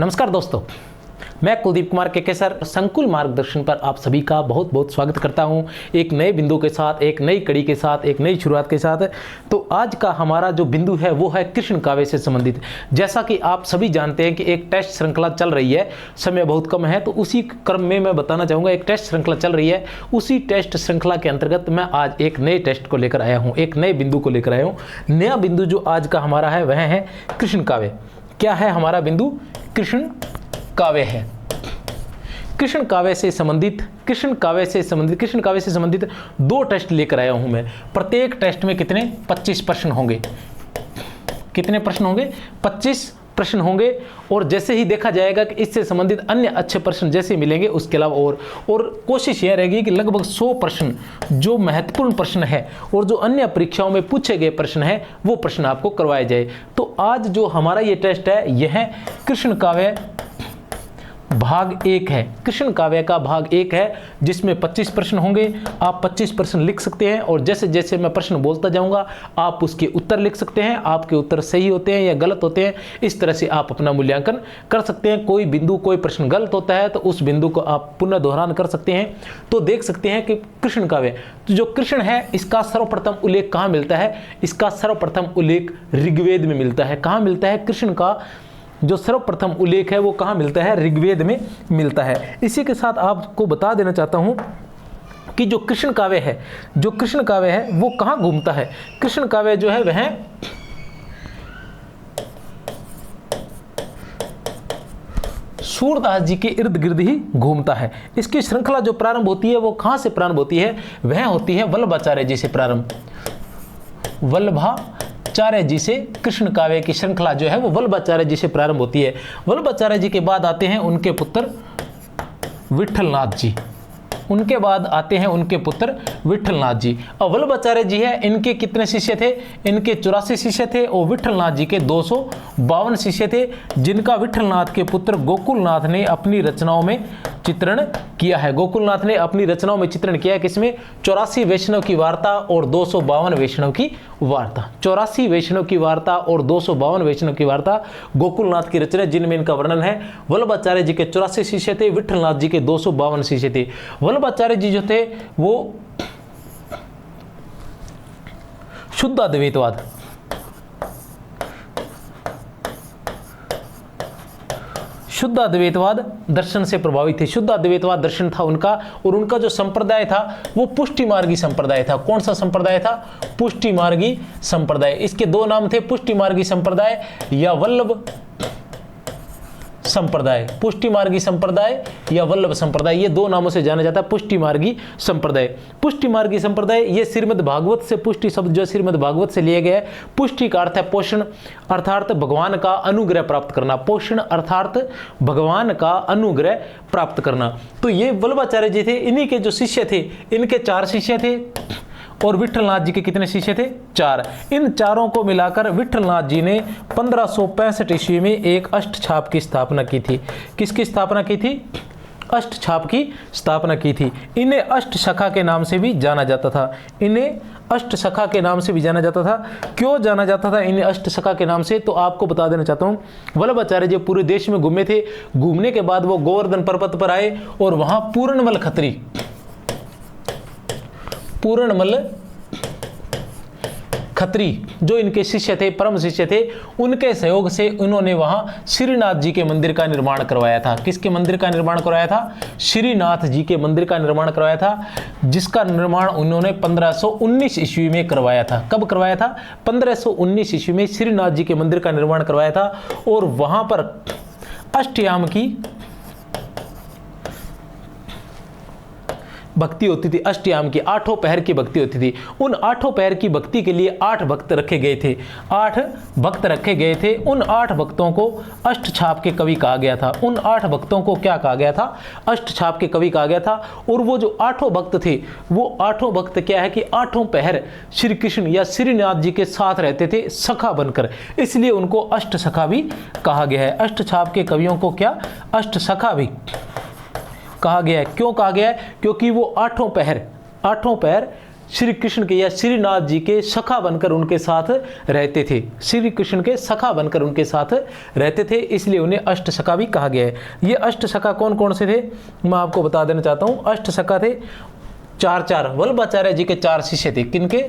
नमस्कार दोस्तों, मैं कुलदीप कुमार केकेसर संकुल मार्गदर्शन पर आप सभी का बहुत बहुत स्वागत करता हूं। एक नए बिंदु के साथ, एक नई कड़ी के साथ, एक नई शुरुआत के साथ। तो आज का हमारा जो बिंदु है वो है कृष्ण काव्य से संबंधित। जैसा कि आप सभी जानते हैं कि एक टेस्ट श्रृंखला चल रही है, समय बहुत कम है, तो उसी क्रम में मैं बताना चाहूँगा एक टेस्ट श्रृंखला चल रही है। उसी टेस्ट श्रृंखला के अंतर्गत मैं आज एक नए टेस्ट को लेकर आया हूँ, एक नए बिंदु को लेकर आया हूँ। नया बिंदु जो आज का हमारा है वह है कृष्ण काव्य। क्या है हमारा बिंदु? कृष्ण काव्य है। कृष्ण काव्य से संबंधित दो टेस्ट लेकर आया हूं मैं। प्रत्येक टेस्ट में कितने? 25 प्रश्न होंगे। कितने प्रश्न होंगे? 25 प्रश्न होंगे। और जैसे ही देखा जाएगा कि इससे संबंधित अन्य अच्छे प्रश्न जैसे मिलेंगे, उसके अलावा और कोशिश यह रहेगी कि लगभग 100 प्रश्न जो महत्वपूर्ण प्रश्न है और जो अन्य परीक्षाओं में पूछे गए प्रश्न है वो प्रश्न आपको करवाए जाए। तो आज जो हमारा ये टेस्ट है यह कृष्ण काव्य भाग 1 है। कृष्ण काव्य का भाग 1 है जिसमें 25 प्रश्न होंगे। आप 25 प्रश्न लिख सकते हैं और जैसे जैसे मैं प्रश्न बोलता जाऊंगा आप उसके उत्तर लिख सकते हैं। आपके उत्तर सही होते हैं या गलत होते हैं, इस तरह से आप अपना मूल्यांकन कर सकते हैं। कोई बिंदु, कोई प्रश्न गलत होता है तो उस बिंदु को आप पुनः दोहरान कर सकते हैं। तो देख सकते हैं कि कृष्ण काव्य, तो जो कृष्ण है इसका सर्वप्रथम उल्लेख कहाँ मिलता है? इसका सर्वप्रथम उल्लेख ऋग्वेद में मिलता है। कहाँ मिलता है? कृष्ण का जो सर्वप्रथम उल्लेख है वो कहाँ मिलता है? ऋग्वेद में मिलता है। इसी के साथ आपको बता देना चाहता हूँ कि जो कृष्ण काव्य है वो कहाँ घूमता है। कृष्ण काव्य जो है वह सूरदास जी के इर्द गिर्द ही घूमता है। इसकी श्रृंखला जो प्रारंभ होती है वो कहाँ से प्रारंभ होती है? वह होती है वल्लभाचार्य जी से प्रारंभ। वल्लभाचार्य जी से कृष्ण काव्य की श्रृंखला जो है वो वल्लभाचार्य जी से प्रारंभ होती है। वल्लभाचार्य जी के बाद आते हैं उनके पुत्र विठलनाथ जी। उनके बाद आते हैं उनके पुत्र विठलनाथ जी। और वल्लभाचार्य जी है, इनके कितने शिष्य थे? इनके 84 शिष्य थे और विठलनाथ जी के 252 शिष्य थे, जिनका विठलनाथ के पुत्र गोकुलनाथ ने अपनी रचनाओं में चित्रण किया है। गोकुलनाथ ने अपनी रचनाओं में चित्रण किया है किसमें? 84 वैष्णव की वार्ता और 252 वैष्णव की वार्ता। 84 वैष्णव की वार्ता और 252 वैष्णव की वार्ता गोकुलनाथ की रचना, जिनमें इनका वर्णन है। वल्लभाचार्य जी के 84 शिष्य थे, विठलनाथ जी के 252 शिष्य थे। वल्लभाचार्य जी जो थे वो शुद्ध अद्वैतवाद दर्शन से प्रभावित थे। शुद्ध अद्वैतवाद दर्शन था उनका, और उनका जो संप्रदाय था वो पुष्टि मार्गी संप्रदाय था। कौन सा संप्रदाय था? पुष्टि मार्गी संप्रदाय। इसके दो नाम थे, पुष्टि मार्गी संप्रदाय या वल्लभ संप्रदाय। पुष्टि मार्गी संप्रदाय या वल्लभ संप्रदाय, ये दो नामों से जाना जाता है। पुष्टि मार्गी संप्रदाय, पुष्टि मार्गी संप्रदाय, ये श्रीमद् भागवत से पुष्टि शब्द जो श्रीमद् भागवत से लिए गए। पुष्टि का अर्थ है पोषण, अर्थात भगवान का अनुग्रह प्राप्त करना। पोषण अर्थात भगवान का अनुग्रह प्राप्त करना। तो ये वल्लभाचार्य जी थे। इन्हीं के जो शिष्य थे, इनके 4 शिष्य थे और विठलनाथ जी के कितने शिष्य थे? 4। इन चारों को मिलाकर विठलनाथ जी ने 1565 ईस्वी में एक अष्टछाप की स्थापना की थी। किसकी स्थापना की थी? अष्टछाप की स्थापना की थी। इन्हें अष्टसखा के नाम से भी जाना जाता था। इन्हें अष्टसखा के नाम से भी जाना जाता था। क्यों जाना जाता था इन्हें अष्टसखा के नाम से? तो आपको बता देना चाहता हूँ। वल्लभाचार्य जी पूरे देश में घूमे थे। घूमने के बाद वो गोवर्धन पर्वत पर आए और वहां पूर्णमल खत्री जो इनके शिष्य थे, परम शिष्य थे, उनके सहयोग से उन्होंने वहां श्रीनाथ जी के मंदिर का निर्माण करवाया था। किसके मंदिर का निर्माण करवाया था? श्रीनाथ जी के मंदिर का निर्माण करवाया था, जिसका निर्माण उन्होंने 1519 ईस्वी में करवाया था। कब करवाया था? 1519 ईस्वी में श्रीनाथ जी के मंदिर का निर्माण करवाया था। और वहां पर अष्टयाम की भक्ति होती थी। अष्टयाम की 8 पहर की भक्ति होती थी। उन 8 पहर की भक्ति के लिए 8 भक्त रखे गए थे। 8 भक्त रखे गए थे। उन 8 भक्तों को अष्टछाप के कवि कहा गया था। उन 8 भक्तों को क्या कहा गया था? अष्टछाप के कवि कहा गया था। और वो जो 8 भक्त थे, वो 8 भक्त क्या है कि 8 पहर श्री कृष्ण या श्रीनाथ जी के साथ रहते थे सखा बनकर, इसलिए उनको अष्टसखा भी कहा गया है। अष्टछाप के कवियों को क्या? अष्टसखा भी कहा गया है। क्यों कहा गया है? क्योंकि वो 8 पहर श्री कृष्ण के या श्रीनाथ जी के सखा बनकर उनके साथ रहते थे। श्री कृष्ण के सखा बनकर उनके साथ रहते थे, इसलिए उन्हें अष्ट सखा भी कहा गया है। ये अष्ट सखा कौन कौन से थे मैं आपको बता देना चाहता हूँ। अष्ट सखा थे चार वल्लभाचार्य जी के 4 शिष्य थे। किनके?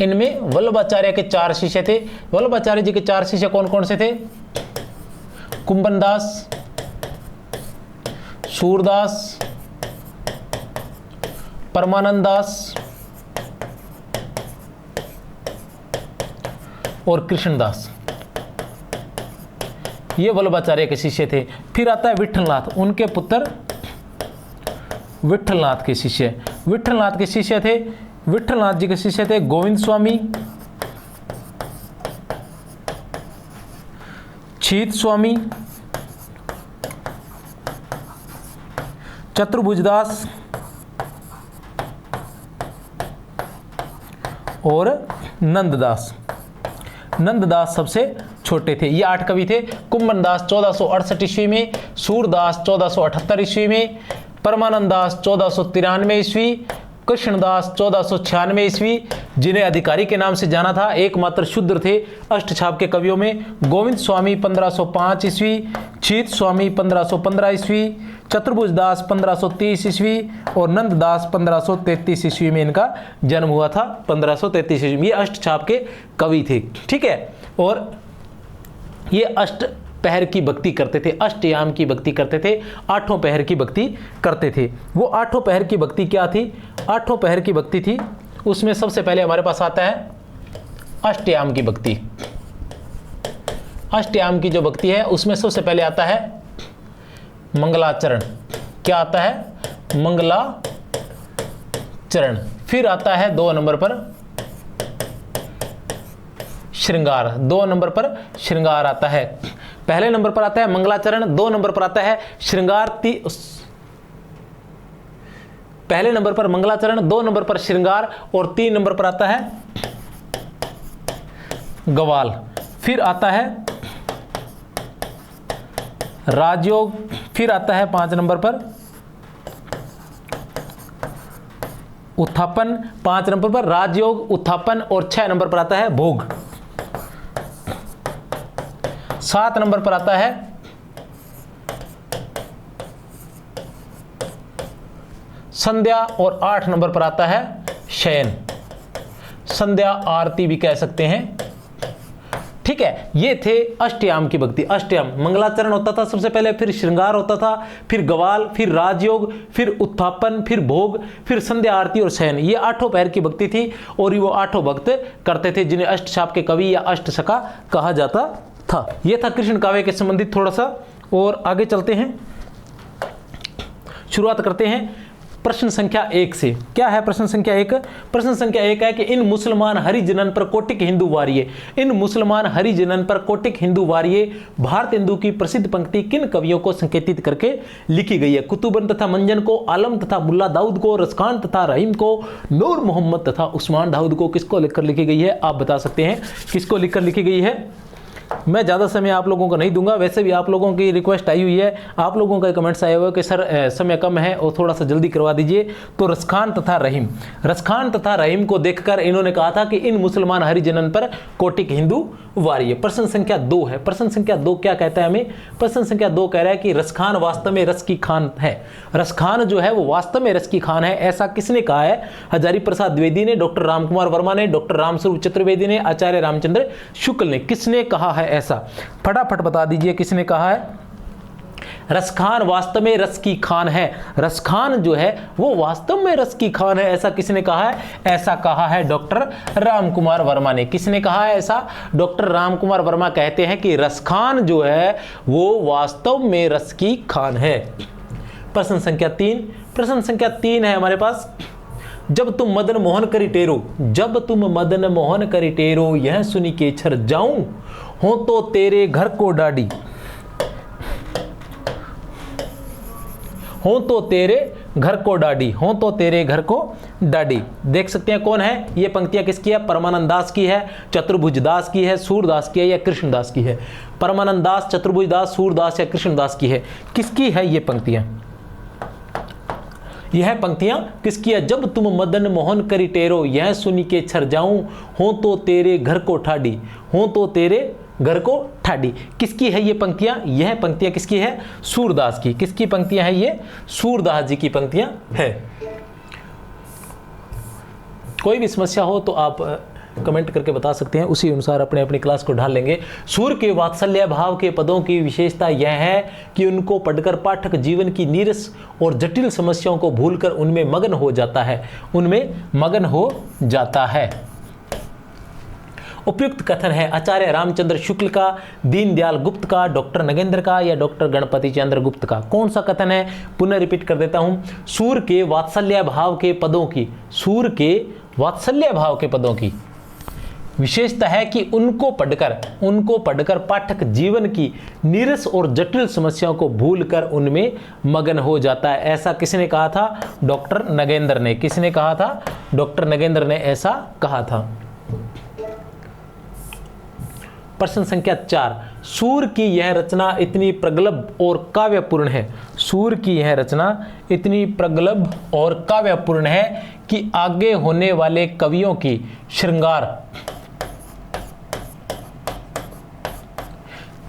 इनमें वल्लभाचार्य के 4 शिष्य थे। वल्लभाचार्य जी के 4 शिष्य कौन कौन से थे? कुंभन दास, सूरदास, परमानंद दास और कृष्णदास। ये वल्लभाचार्य के शिष्य थे। फिर आता है विठलनाथ, उनके पुत्र विठलनाथ के शिष्य। विठलनाथ के शिष्य थे, विठलनाथ जी के शिष्य थे गोविंद स्वामी, छीत स्वामी, चतुर्भुजदास और नंददास। नंददास सबसे छोटे थे। ये 8 कवि थे। कुंभन दास 1468 ईस्वी में, सूरदास 1478 ईस्वी में, परमानंद दास 1493 ईस्वी, कृष्णदास 1496 ईस्वी, जिन्हें अधिकारी के नाम से जाना था, एकमात्र शूद्र थे अष्टछाप के कवियों में। गोविंद स्वामी 1505 ईस्वी, छीत स्वामी 1515 ईस्वी, चतुर्भुजदास 1530 ईस्वी और नंददास 1533 ईस्वी में इनका जन्म हुआ था। 1533 ईस्वी में ये अष्टछाप के कवि थे। ठीक है, और ये अष्ट पहर की भक्ति करते थे, अष्टयाम की भक्ति करते थे, 8 पहर की भक्ति करते थे। वो 8 पहर की भक्ति क्या थी? 8 पहर की भक्ति थी, उसमें सबसे पहले हमारे पास आता है अष्टयाम की भक्ति। अष्टयाम की जो भक्ति है उसमें सबसे पहले आता है मंगलाचरण। क्या आता है? मंगलाचरण। फिर आता है 2 नंबर पर श्रृंगार। 2 नंबर पर श्रृंगार आता है। पहले नंबर पर आता है मंगलाचरण, 2 नंबर पर आता है श्रृंगार। पहले नंबर पर मंगलाचरण, 2 नंबर पर श्रृंगार और 3 नंबर पर आता है गवाल। फिर आता है राजयोग। फिर आता है 5 नंबर पर उत्थापन। 5 नंबर पर राजयोग, उत्थापन और 6 नंबर पर आता है भोग। 7 नंबर पर आता है संध्या और 8 नंबर पर आता है शयन। संध्या आरती भी कह सकते हैं। ठीक है, ये थे अष्टयाम की भक्ति। अष्टयाम मंगलाचरण होता था सबसे पहले, फिर श्रृंगार होता था, फिर गवाल, फिर राजयोग, फिर उत्थापन, फिर भोग, फिर संध्या आरती और शयन। ये 8 पहर की भक्ति थी और वो 8 भक्त करते थे, जिन्हें अष्टछाप के कवि या अष्टसखा कहा जाता था। ये था कृष्ण काव्य के संबंधित थोड़ा सा, और आगे चलते हैं। शुरुआत करते हैं प्रश्न संख्या 1 से। क्या है प्रश्न संख्या 1? प्रश्न संख्या 1 है कि इन मुसलमान हरिजनन पर कोटिक हिंदू वारिये। इन मुसलमान हरिजनन पर कोटिक हिंदू वारिये भारत हिंदू की प्रसिद्ध पंक्ति किन कवियों को संकेतित करके लिखी गई है? कुतुबन तथा मंजन को, आलम तथा मुल्ला दाऊद को, रसखान तथा रहीम को, नूर मोहम्मद तथा उस्मान दाऊद को। किसको लिखकर लिखी गई है? आप बता सकते हैं किसको लिखकर लिखी गई है। मैं ज़्यादा समय आप लोगों को नहीं दूंगा, वैसे भी आप लोगों की रिक्वेस्ट आई हुई है, आप लोगों का कमेंट्स आए हुए कि सर समय कम है और थोड़ा सा जल्दी करवा दीजिए। तो रसखान तथा रहीम, रसखान तथा रहीम को देखकर इन्होंने कहा था कि इन मुसलमान हरिजनन पर कोटिक हिंदू वारिये। प्रश्न संख्या 2 है। प्रश्न संख्या 2 क्या कहता है हमें? प्रश्न संख्या 2 कह रहा है कि रसखान वास्तव में रस की खान है। रसखान जो है वो वास्तव में रस की खान है, ऐसा किसने कहा है? हजारी प्रसाद द्विवेदी ने, डॉक्टर रामकुमार वर्मा ने, डॉक्टर रामस्वरूप चतुर्वेदी ने, आचार्य रामचंद्र शुक्ल ने। किसने कहा है ऐसा? फटाफट बता दीजिए किसने कहा है। रसखान वास्तव में रस की खान है। रसखान जो है वो वास्तव में रस की खान है, ऐसा किसने कहा है? ऐसा कहा है डॉक्टर रामकुमार वर्मा ने। किसने कहा है ऐसा? डॉक्टर रामकुमार वर्मा कहते हैं कि रसखान जो है वो वास्तव में रस की खान है। प्रश्न संख्या 3। प्रश्न संख्या 3 है हमारे पास, जब तुम मदन मोहन करी टेरो, जब तुम मदन मोहन करी टेरो, यह सुनी के छर जाऊं, हो तो तेरे घर को डाडी, हो तो तेरे घर को डाडी, हो तो तेरे घर को डाडी। देख सकते हैं कौन है ये पंक्तियां, किसकी है? परमानंद दास की है, चतुर्भुज दास की है, सूरदास की है या कृष्णदास की है? परमानंद दास, चतुर्भुज दास, सूरदास या कृष्णदास की है? किसकी है ये पंक्तियां? यह पंक्तियां किसकी है? जब तुम मदन मोहन करी टेरो, यह सुनी के छर जाऊं, हो तो तेरे घर को ठाडी, हो तो तेरे घर को ठाडी। किसकी है ये पंक्तियां? यह पंक्तियां किसकी है? सूरदास की। किसकी पंक्तियां है ये? सूरदास जी की पंक्तियां है। कोई भी समस्या हो तो आप कमेंट करके बता सकते हैं, उसी अनुसार अपने अपनी क्लास को ढाल लेंगे। सूर के वात्सल्य भाव के पदों की विशेषता यह है कि उनको पढ़कर पाठक जीवन की नीरस और जटिल समस्याओं को भूलकर उनमें मगन हो जाता है, उनमें मगन हो जाता है। उपयुक्त कथन है आचार्य रामचंद्र शुक्ल का, दीनदयाल गुप्त का, डॉक्टर नगेंद्र का या डॉक्टर गणपति चंद्र गुप्त का? कौन सा कथन है? पुनः रिपीट कर देता हूं। सूर के वात्सल्य भाव के पदों की, सूर के वात्सल्य भाव के पदों की विशेषता है कि उनको पढ़कर पाठक जीवन की नीरस और जटिल समस्याओं को भूलकर उनमें मगन हो जाता है। ऐसा किसने कहा था? डॉक्टर नगेंद्र ने। किसने कहा था? डॉक्टर नगेंद्र ने ऐसा कहा था। प्रश्न संख्या 4, सूर की यह रचना इतनी प्रगल्भ और काव्यपूर्ण है, सूर की यह रचना इतनी प्रगल्भ और काव्यपूर्ण है कि आगे होने वाले कवियों की श्रृंगार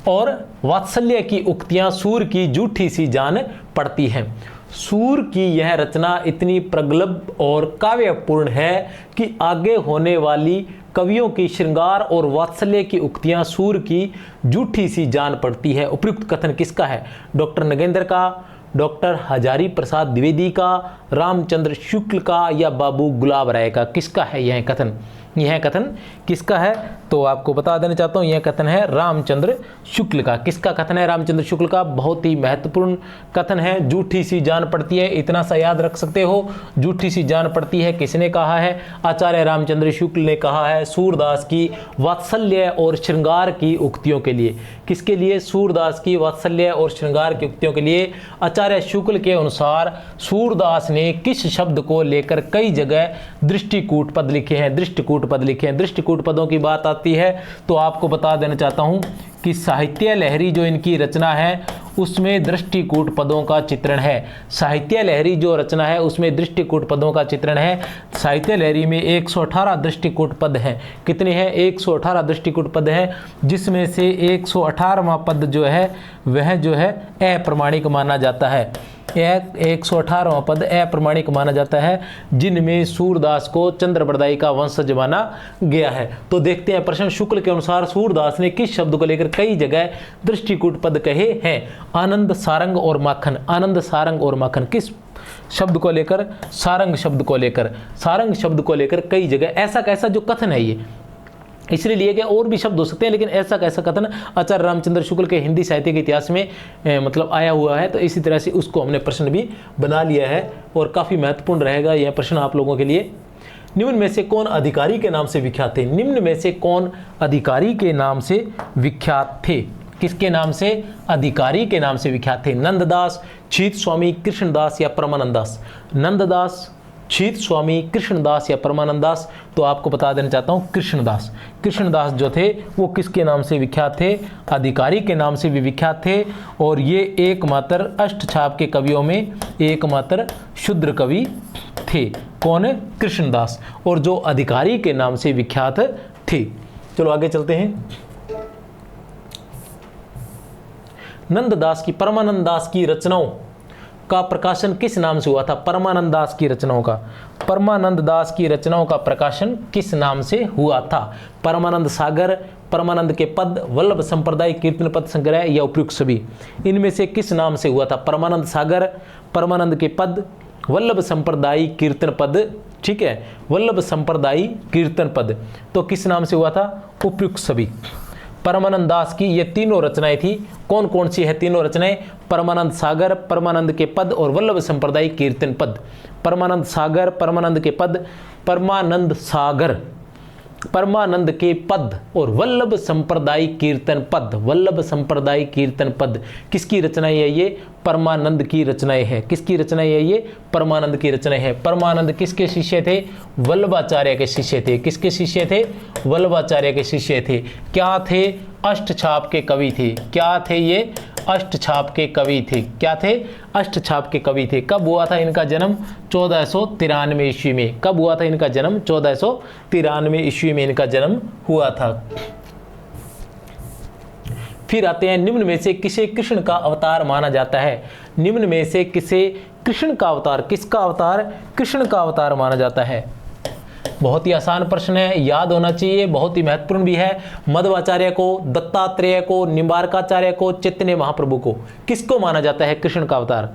और वात्सल्य की उक्तियां सूर की जूठी सी जान पड़ती हैं। सूर की यह रचना इतनी प्रगल्भ और काव्यपूर्ण है कि आगे होने वाली कवियों की श्रृंगार और वात्सल्य की उक्तियां सूर की जूठी सी जान पड़ती है। उपयुक्त कथन किसका है? डॉक्टर नगेंद्र का, डॉक्टर हजारी प्रसाद द्विवेदी का, रामचंद्र शुक्ल का या बाबू गुलाब राय का? किसका है यह कथन? यह कथन किसका है? तो आपको बता देना चाहता हूं, यह कथन है रामचंद्र शुक्ल का। किसका कथन है? रामचंद्र शुक्ल का। बहुत ही महत्वपूर्ण कथन है। जूठी सी जान पड़ती है, इतना सा याद रख सकते हो, जूठी सी जान पड़ती है किसने कहा है? आचार्य रामचंद्र शुक्ल ने कहा है सूरदास की वात्सल्य और श्रृंगार की उक्तियों के लिए। किसके लिए? सूरदास की वात्सल्य और श्रृंगार की उक्तियों के लिए। आचार्य शुक्ल के अनुसार सूरदास ने किस शब्द को लेकर कई जगह दृष्टिकूट पद लिखे हैं? दृष्टिकूट पद लिखे हैं। दृष्टिकूट पदों की बात आती है तो आपको बता देना चाहता हूं कि साहित्य लहरी जो इनकी रचना है उसमें दृष्टिकूट पदों का चित्रण है। साहित्य लहरी जो रचना है उसमें दृष्टिकूट पदों का चित्रण है। साहित्य लहरी में 118 दृष्टिकूट पद हैं। कितने हैं? 118 दृष्टिकूट पद हैं, जिसमें से 118वां पद जो है वह जो है अप्रमाणिक माना जाता है। 118वां पद अप्रमाणिक माना जाता है, जिनमें सूरदास को चंद्रबरदाई का वंशज माना गया है। तो देखते हैं प्रश्न। शुक्ल के अनुसार सूरदास ने किस शब्द को लेकर कई जगह दृष्टिकूट पद कहे हैं? आनंद, सारंग और माखन। आनंद, सारंग और माखन किस शब्द को लेकर? सारंग शब्द को लेकर। सारंग शब्द को लेकर कई जगह ऐसा कैसा जो कथन है ये इसलिए लिए गए, और भी शब्द हो सकते हैं, लेकिन ऐसा कैसा कथन आचार्य रामचंद्र शुक्ल के हिंदी साहित्य के इतिहास में मतलब आया हुआ है, तो इसी तरह से उसको हमने प्रश्न भी बना लिया है और काफ़ी महत्वपूर्ण रहेगा यह प्रश्न आप लोगों के लिए। निम्न में से कौन अधिकारी के नाम से विख्यात थे? निम्न में से कौन अधिकारी के नाम से विख्यात थे? किसके नाम से? अधिकारी के नाम से विख्यात थे। नंददास, छीत स्वामी, कृष्णदास या परमानंदास? नंददास, छीत स्वामी, कृष्णदास या परमानंदास? तो आपको बता देना चाहता हूं कृष्णदास। कृष्णदास जो थे वो किसके नाम से विख्यात थे? अधिकारी के नाम से भी विख्यात थे, और ये एकमात्र अष्टछाप के कवियों में एकमात्र शूद्र कवि थे। कौन है? कृष्णदास, और जो अधिकारी के नाम से विख्यात थे। चलो आगे चलते हैं। नंददास की, परमानंद दास की रचनाओं का प्रकाशन किस नाम से हुआ था? परमानंद दास की रचनाओं का, परमानंद दास की रचनाओं का प्रकाशन किस नाम से हुआ था? परमानंद सागर, परमानंद के पद, वल्लभ संप्रदाय कीर्तन पद संग्रह या उपयुक्त सभी? इनमें से किस नाम से हुआ था? परमानंद सागर, परमानंद के पद, वल्लभ संप्रदाय कीर्तन पद। ठीक है, वल्लभ संप्रदाय कीर्तन पद तो किस नाम से हुआ था? उपयुक्त सभी। परमानंद दास की ये तीनों रचनाएं थी। कौन कौन सी है तीनों रचनाएं? परमानंद सागर, परमानंद के पद और वल्लभ संप्रदाय कीर्तन पद। परमानंद सागर, परमानंद के पद, परमानंद सागर, परमानंद के पद और वल्लभ संप्रदाय कीर्तन पद। वल्लभ संप्रदाय कीर्तन पद किसकी रचनाएं है? ये परमानंद की रचनाएं हैं। किसकी रचनाएं है? ये परमानंद की रचनाएं हैं। परमानंद किसके शिष्य थे? वल्लभाचार्य के शिष्य थे। किसके शिष्य थे? वल्लभाचार्य के शिष्य थे। क्या थे? अष्टछाप के कवि थे। क्या थे ये? अष्टछाप के कवि थे। क्या थे? अष्टछाप के कवि थे। कब हुआ था इनका जन्म? 1493 ईस्वी में। कब हुआ था इनका जन्म? 1493 ईस्वी में इनका जन्म हुआ था। फिर आते हैं, निम्न में से किसे कृष्ण का अवतार माना जाता है? निम्न में से किसे कृष्ण का अवतार, किसका अवतार? कृष्ण का अवतार माना जाता है। बहुत ही आसान प्रश्न है, याद होना चाहिए, बहुत ही महत्वपूर्ण भी है। मध्वाचार्य को, दत्तात्रेय को, निम्बार्काचार्य को, चैतन्य महाप्रभु को किसको माना जाता है कृष्ण का अवतार?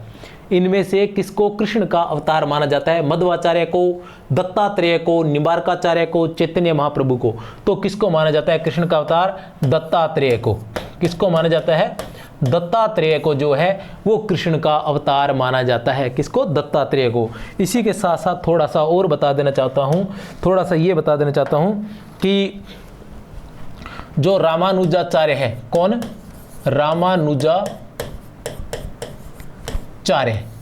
इनमें से किसको कृष्ण का अवतार माना जाता है? मध्वाचार्य को, दत्तात्रेय को, निम्बार्काचार्य को, चैतन्य महाप्रभु को। तो किसको माना जाता है कृष्ण का अवतार? दत्तात्रेय को। किसको माना जाता है? दत्तात्रेय को जो है वो कृष्ण का अवतार माना जाता है। किसको? दत्तात्रेय को। इसी के साथ साथ थोड़ा सा और बता देना चाहता हूँ, थोड़ा सा ये बता देना चाहता हूँ कि जो रामानुजाचार्य है, कौन? रामानुजाचार्य।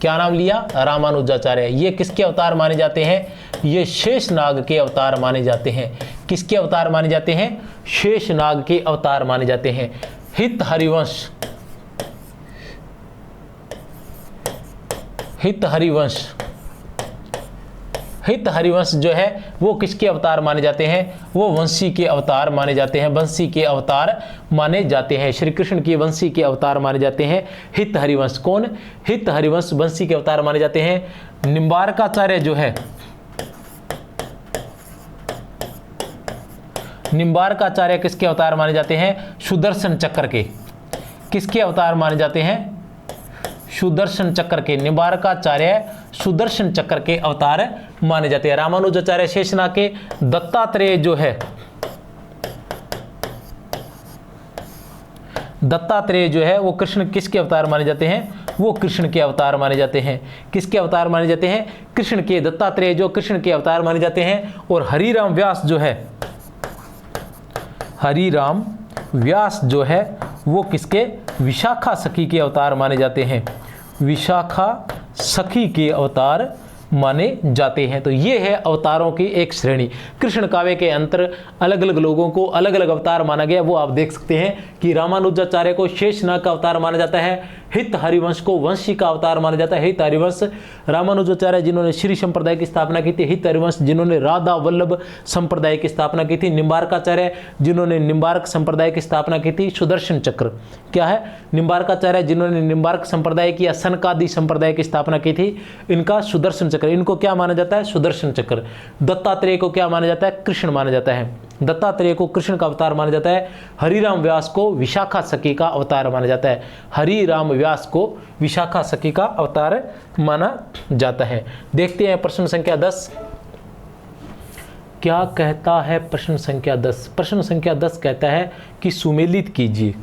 क्या नाम लिया? रामानुजाचार्य। ये किसके अवतार माने जाते हैं? ये शेषनाग के अवतार माने जाते हैं। किसके अवतार माने जाते हैं? शेषनाग के अवतार माने जाते हैं। हित हरिवंश, हित हरिवंश, हित हरिवंश जो है वो किसके अवतार माने जाते हैं? वो वंशी के अवतार माने जाते हैं। वंशी के अवतार माने जाते हैं। श्री कृष्ण के वंशी के अवतार माने जाते हैं हित हरिवंश। कौन? हित हरिवंश वंशी के अवतार माने जाते हैं। निम्बार्काचार्य जो है, निम्बार्काचार्य किसके अवतार माने जाते हैं? सुदर्शन चक्र के। किसके अवतार माने जाते हैं? सुदर्शन चक्र के। निम्बार्काचार्य सुदर्शन चक्र के अवतार माने जाते हैं। रामानुजाचार्य शेषनाग के। दत्तात्रेय जो है, दत्तात्रेय जो है वो कृष्ण किसके अवतार माने जाते हैं? वो कृष्ण के अवतार माने जाते हैं। किसके अवतार माने जाते हैं? कृष्ण के। दत्तात्रेय जो कृष्ण के अवतार माने जाते हैं। और हरिराम व्यास जो है, हरिराम व्यास जो है वो किसके? विशाखा सखी के अवतार माने जाते हैं। विशाखा सखी के अवतार माने जाते हैं। तो ये है अवतारों की एक श्रेणी। कृष्ण काव्य के अंतर अलग अलग लोगों को अलग अलग अवतार माना गया, वो आप देख सकते हैं कि रामानुजाचार्य को शेषनाग का अवतार माना जाता है। हित हरिवंश को वंशी का अवतार माना जाता है। हित हरिवंश रामानुजाचार्य जिन्होंने श्री संप्रदाय की स्थापना की थी। हित हरिवंश जिन्होंने राधा वल्लभ संप्रदाय की स्थापना की थी। निम्बार्काचार्य जिन्होंने निम्बार्क संप्रदाय की स्थापना की थी। सुदर्शन चक्र क्या है? निम्बार्काचार्य जिन्होंने निम्बार्क संप्रदाय की या सनकादि संप्रदाय की स्थापना की थी, इनका सुदर्शन चक्र। इनको क्या माना जाता है? सुदर्शन चक्र। दत्तात्रेय को क्या माना जाता है? कृष्ण माना जाता है। दत्तात्रेय को कृष्ण का अवतार माना जाता है। हरिराम व्यास को विशाखा सखी का अवतार माना जाता है। हरिराम व्यास को विशाखा सखी का अवतार माना जाता है। देखते हैं प्रश्न संख्या 10 क्या कहता है। प्रश्न संख्या 10, प्रश्न संख्या 10 कहता है कि सुमेलित कीजिए।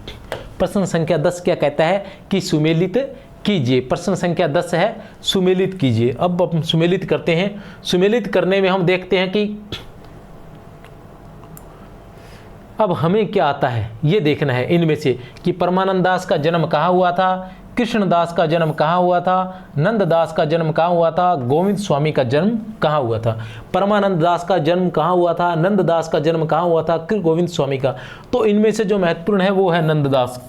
प्रश्न संख्या 10 क्या कहता है? कि सुमेलित कीजिए। प्रश्न संख्या 10 है सुमेलित कीजिए। अब हम सुमेलित करते हैं। सुमेलित करने में हम देखते हैं कि अब हमें क्या आता है ये देखना है इनमें से कि परमानंद दास का जन्म कहाँ हुआ था, कृष्णदास का जन्म कहाँ हुआ था, नंददास का जन्म कहाँ हुआ था, गोविंद स्वामी का जन्म कहाँ हुआ था। परमानंद दास का जन्म कहाँ हुआ था, नंददास का जन्म कहाँ हुआ था, गोविंद स्वामी का। तो इनमें से जो महत्वपूर्ण है वो है नंददास,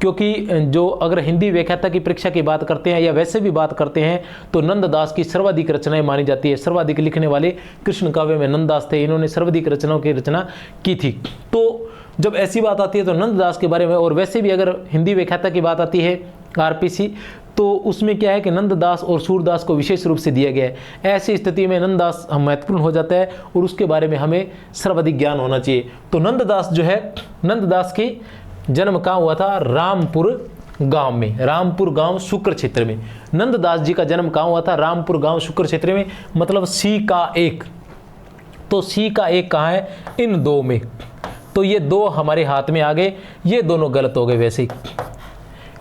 क्योंकि जो अगर हिंदी व्याख्याता की परीक्षा की बात करते हैं या वैसे भी बात करते हैं तो नंददास की सर्वाधिक रचनाएं मानी जाती है। सर्वाधिक लिखने वाले कृष्ण काव्य में नंददास थे, इन्होंने सर्वाधिक रचनाओं की रचना की थी। तो जब ऐसी बात आती है तो नंददास के बारे में, और वैसे भी अगर हिंदी व्याख्याता की बात आती है आरपीसी, तो उसमें क्या है कि नंददास और सूरदास को विशेष रूप से दिया गया है। ऐसी स्थिति में नंददास महत्वपूर्ण हो जाता है और उसके बारे में हमें सर्वाधिक ज्ञान होना चाहिए। तो नंददास जो है, नंददास की जन्म कहाँ हुआ था? रामपुर गांव में। रामपुर गांव शुक्र क्षेत्र में नंददास जी का जन्म कहाँ हुआ था? रामपुर गांव शुक्र क्षेत्र में, मतलब सी का 1। तो सी का 1 कहाँ है? इन दो में। तो ये दो हमारे हाथ में आ गए, ये दोनों गलत हो गए। वैसे ही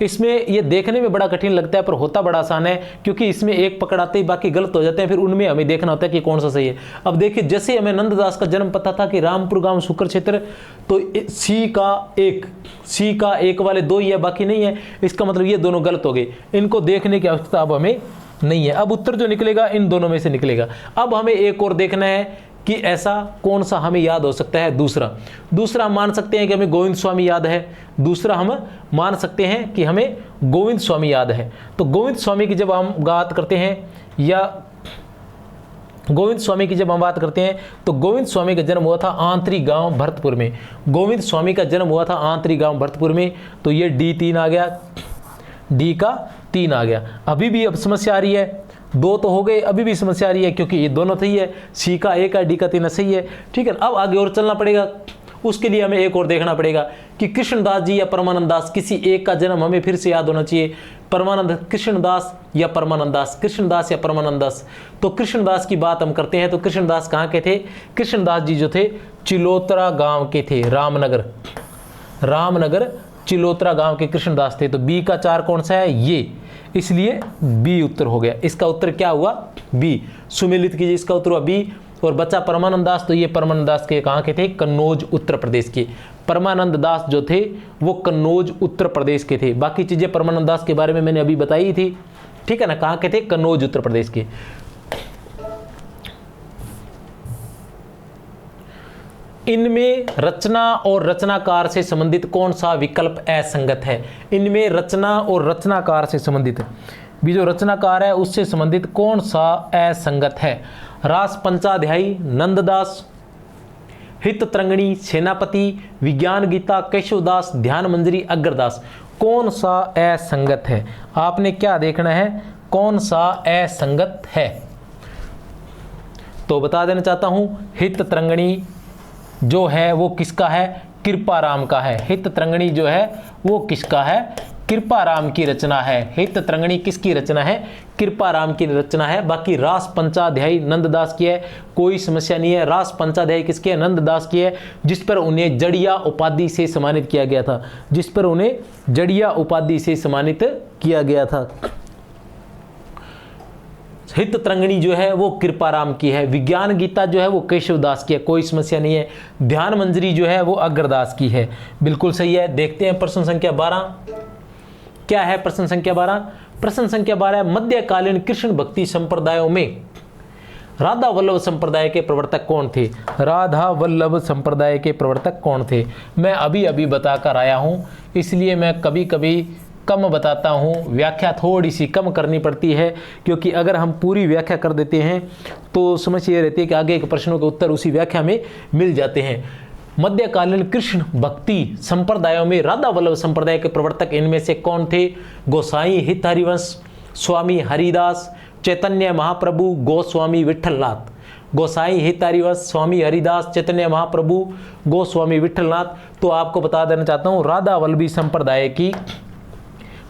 इसमें ये देखने में बड़ा कठिन लगता है पर होता बड़ा आसान है, क्योंकि इसमें एक पकड़ाते ही बाकी गलत हो जाते हैं, फिर उनमें हमें देखना होता है कि कौन सा सही है। अब देखिए, जैसे हमें नंददास का जन्म पता था कि रामपुर गांव शुक्र क्षेत्र, तो सी का 1 वाले 2 ही है, बाकी नहीं है। इसका मतलब ये दोनों गलत हो गए। इनको देखने की आवश्यकता अब हमें नहीं है। अब उत्तर जो निकलेगा इन दोनों में से निकलेगा। अब हमें एक और देखना है कि ऐसा कौन सा हमें याद हो सकता है। दूसरा हम मान सकते हैं कि हमें गोविंद स्वामी याद है। दूसरा हम मान सकते हैं कि हमें गोविंद स्वामी याद है। तो गोविंद स्वामी की जब हम बात करते हैं गोविंद स्वामी की जब हम बात करते हैं तो गोविंद स्वामी का जन्म हुआ था आंतरी गांव भरतपुर में। गोविंद स्वामी का जन्म हुआ था आंतरी गांव भरतपुर में। तो ये D3 आ गया, D का 3 आ गया। अभी भी अब समस्या आ रही है, 2 तो हो गए, अभी भी समस्या आ रही है क्योंकि ये दोनों सही है, C का 1 है, D का 3 सही है। ठीक है, अब आगे और चलना पड़ेगा। उसके लिए हमें एक और देखना पड़ेगा कि कृष्णदास जी या परमानंद दास, किसी एक का जन्म हमें फिर से याद होना चाहिए। कृष्णदास या परमानंद दास, कृष्णदास या परमानंद दास। तो कृष्णदास की बात हम करते हैं तो कृष्णदास कहाँ के थे? कृष्णदास जी जो थे चिलोत्रा गांव के थे, रामनगर चिलोत्रा गांव के कृष्णदास थे। तो B का 4 कौन सा है? ये, इसलिए B उत्तर हो गया। इसका उत्तर क्या हुआ? B। सुमेलित कीजिए, इसका उत्तर हुआ B। और बच्चा परमानंद दास, तो ये परमानंद दास के कहाँ के थे? कन्नौज उत्तर प्रदेश के। परमानंद दास जो थे वो कन्नौज उत्तर प्रदेश के थे। बाकी चीजें परमानंद दास के बारे में मैंने अभी बताई थी, ठीक है ना। कहाँ के थे? कन्नौज उत्तर प्रदेश के। इनमें रचना और रचनाकार से संबंधित कौन सा विकल्प असंगत है? इनमें रचना और रचनाकार से संबंधित भी जो रचनाकार है उससे संबंधित कौन सा असंगत है? रास पंचाध्यायी नंददास, हित तरंगिणी सेनापति, विज्ञान गीता केशवदास, ध्यान मंजरी अग्रदास। कौन सा असंगत है? आपने क्या देखना है, कौन सा असंगत है। तो बता देना चाहता हूं, हित तरंगिणी जो है वो किसका है? कृपाराम का है। हित तरंगिणी जो है वो किसका है? कृपाराम की रचना है। हित तरंगिणी किसकी रचना है? कृपाराम की रचना है। बाकी रास पंचाध्यायी नंददास की है, कोई समस्या नहीं है। रास पंचाध्यायी किसकी है? नंददास की है, जिस पर उन्हें जड़िया उपाधि से सम्मानित किया गया था, जिस पर उन्हें जड़िया उपाधि से सम्मानित किया गया था। हित तरंगिणी जो है वो कृपाराम की है। विज्ञान गीता जो है वो केशवदास की है, कोई समस्या नहीं है। ध्यान मंजरी जो है वो अग्रदास की है, बिल्कुल सही है। देखते हैं प्रश्न संख्या 12 क्या है। प्रश्न संख्या 12, प्रश्न संख्या 12 मध्यकालीन कृष्ण भक्ति संप्रदायों में राधा वल्लभ संप्रदाय के प्रवर्तक कौन थे? राधा वल्लभ संप्रदाय के प्रवर्तक कौन थे? मैं अभी बताकर आया हूं, इसलिए मैं कभी कभी कम बताता हूं, व्याख्या थोड़ी सी कम करनी पड़ती है, क्योंकि अगर हम पूरी व्याख्या कर देते हैं तो समझ ये रहती है कि आगे के प्रश्नों के उत्तर उसी व्याख्या में मिल जाते हैं। मध्यकालीन कृष्ण भक्ति संप्रदायों में राधा वल्लभ संप्रदाय के प्रवर्तक इनमें से कौन थे? गोसाई हित हरिवंश, स्वामी हरिदास, चैतन्य महाप्रभु, गोस्वामी विठलनाथ। गोसाई हित हरिवंश, स्वामी हरिदास, चैतन्य महाप्रभु, गोस्वामी विठलनाथ। तो आपको बता देना चाहता हूं, राधा वल्लभी संप्रदाय की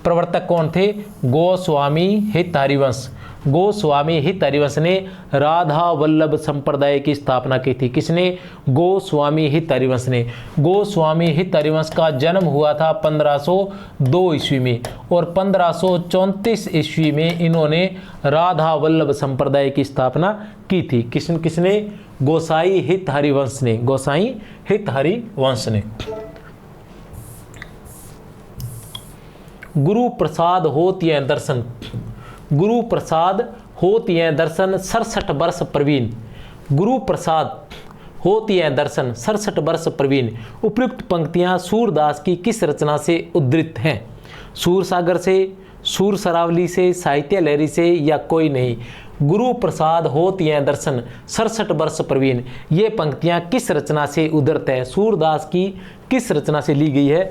प्रवर्तक कौन थे? गोस्वामी हित हरिवंश। गोस्वामी हित हरिवंश ने राधा वल्लभ संप्रदाय की स्थापना की थी। किसने? गोस्वामी हित हरिवंश ने। गोस्वामी हित हरिवंश का जन्म हुआ था 1502 ईस्वी में और 1534 ईस्वी में इन्होंने राधा वल्लभ संप्रदाय की स्थापना की थी। किसने? गोसाई हित हरिवंश ने। गोसाई हित हरिवंश ने। गुरु प्रसाद होत यह दर्शन, गुरु प्रसाद होत यह दर्शन 67 वर्ष प्रवीण। गुरु प्रसाद होत यह दर्शन 67 वर्ष प्रवीण। उपयुक्त पंक्तियां सूरदास की किस रचना से उद्धृत हैं? सूर सागर से, सूर सरावली से, साहित्य लहरी से या कोई नहीं? गुरु प्रसाद होत यह दर्शन 67 वर्ष प्रवीण, ये पंक्तियां किस रचना से उद्धृत है? सूरदास की किस रचना से ली गई है?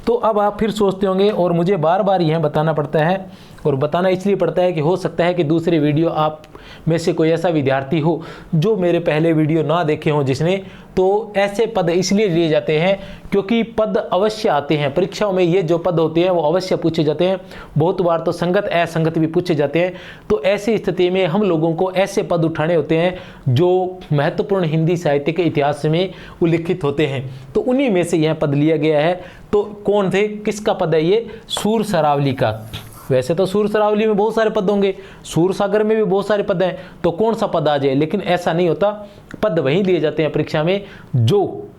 तो अब आप फिर सोचते होंगे, और मुझे बार बार यह बताना पड़ता है, और बताना इसलिए पड़ता है कि हो सकता है कि दूसरे वीडियो आप में से कोई ऐसा विद्यार्थी हो जो मेरे पहले वीडियो ना देखे हों जिसने, तो ऐसे पद इसलिए लिए जाते हैं क्योंकि पद अवश्य आते हैं परीक्षाओं में। ये जो पद होते हैं वो अवश्य पूछे जाते हैं, बहुत बार तो संगत असंगत भी पूछे जाते हैं। तो ऐसी स्थिति में हम लोगों को ऐसे पद उठाने होते हैं जो महत्वपूर्ण हिंदी साहित्य के इतिहास में उल्लिखित होते हैं, तो उन्हीं में से यह पद लिया गया है। तो कौन थे, किसका पद है ये? सूर सरावली का। वैसे तो सूर सरावली में बहुत सारे पद होंगे, सूर सागर में भी बहुत सारे पद हैं, तो कौन सा पद आ जाए, लेकिन ऐसा नहीं होता। पद वहीं दिए जाते हैं परीक्षा में जो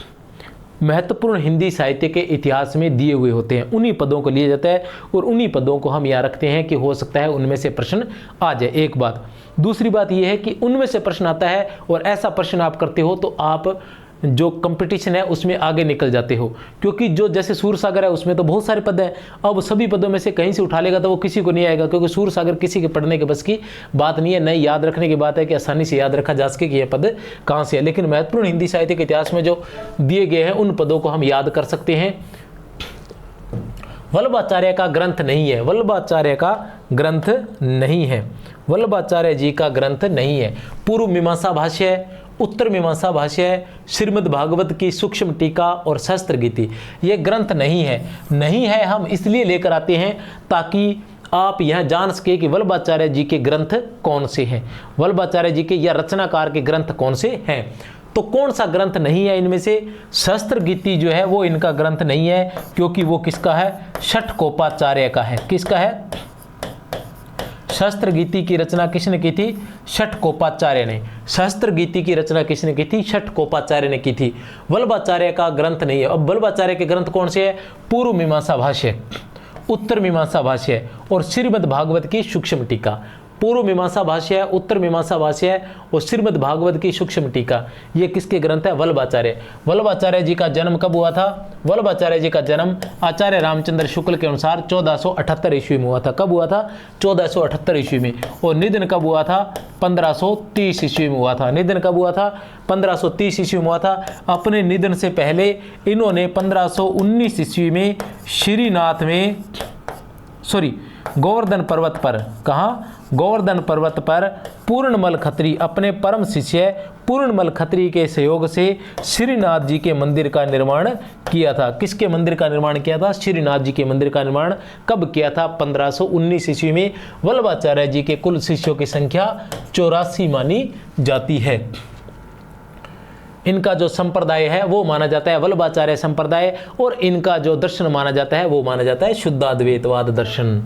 महत्वपूर्ण हिंदी साहित्य के इतिहास में दिए हुए होते हैं, उन्हीं पदों को लिया जाता है और उन्हीं पदों को हम यहाँ रखते हैं कि हो सकता है उनमें से प्रश्न आ जाए। एक बात। दूसरी बात यह है कि उनमें से प्रश्न आता है और ऐसा प्रश्न आप करते हो तो आप जो कंपटीशन है उसमें आगे निकल जाते हो, क्योंकि जो जैसे सूरसागर है उसमें तो बहुत सारे पद हैं, अब सभी पदों में से कहीं से उठा लेगा तो वो किसी को नहीं आएगा, क्योंकि सूरसागर किसी के पढ़ने के बस की बात नहीं है। नहीं याद रखने की बात है कि आसानी से याद रखा जा सके कि यह पद कहाँ से है, लेकिन महत्वपूर्ण हिंदी साहित्य के इतिहास में जो दिए गए हैं उन पदों को हम याद कर सकते हैं। वल्लभाचार्य का ग्रंथ नहीं है, वल्लभाचार्य का ग्रंथ नहीं है, वल्लभाचार्य जी का ग्रंथ नहीं है। पूर्व मीमांसा भाष्य है, उत्तर मीमांसा भाष्य है, श्रीमद् भागवत की सूक्ष्म टीका और शस्त्र गीति, ये ग्रंथ नहीं है। नहीं है हम इसलिए लेकर आते हैं ताकि आप यह जान सके कि वल्लभाचार्य जी के ग्रंथ कौन से हैं, वल्लभाचार्य जी के या रचनाकार के ग्रंथ कौन से हैं। तो कौन सा ग्रंथ नहीं है इनमें से? शस्त्र गीति जो है वो इनका ग्रंथ नहीं है, क्योंकि वो किसका है? षटकोपाचार्य का है। किसका है? शस्त्र गीति की रचना किसने की थी? षटकोपाचार्य ने। शस्त्र गीति की रचना किसने की थी? षटकोपाचार्य ने की थी। वल्लभाचार्य का ग्रंथ नहीं है। अब वल्लभाचार्य के ग्रंथ कौन से हैं? पूर्व मीमांसा भाष्य, उत्तर मीमांसा भाष्य और श्रीमद् भागवत की सूक्ष्म टीका। पूर्व मीमांसा भाष्य है, उत्तर मीमांसा भाष्य है और श्रीमद् भागवत की सूक्ष्म टीका, ये किसके ग्रंथ है? वल्लभाचार्य। वल्लभाचार्य जी का जन्म कब हुआ था? वल्लभाचार्य जी का जन्म आचार्य रामचंद्र शुक्ल के अनुसार 1478 ईस्वी में हुआ था। कब हुआ था? 1478 ईस्वी में। और निधन कब हुआ था? 1530 ईस्वी में हुआ था। निधन कब हुआ था? 1530 ईस्वी में हुआ था। अपने निधन से पहले इन्होंने 1519 ईस्वी में श्रीनाथ में गोवर्धन पर्वत पर, कहाँ? गोवर्धन पर्वत पर पूर्णमल खत्री, अपने परम शिष्य पूर्णमल खत्री के सहयोग से श्रीनाथ जी के मंदिर का निर्माण किया था। किसके मंदिर का निर्माण किया था? श्रीनाथ जी के मंदिर का निर्माण कब किया था? 1519 ईस्वी में। वल्लभाचार्य जी के कुल शिष्यों की संख्या 84 मानी जाती है। इनका जो संप्रदाय है वो माना जाता है वल्लभाचार्य संप्रदाय, और इनका जो दर्शन माना जाता है वो माना जाता है शुद्धाद्वैतवाद दर्शन।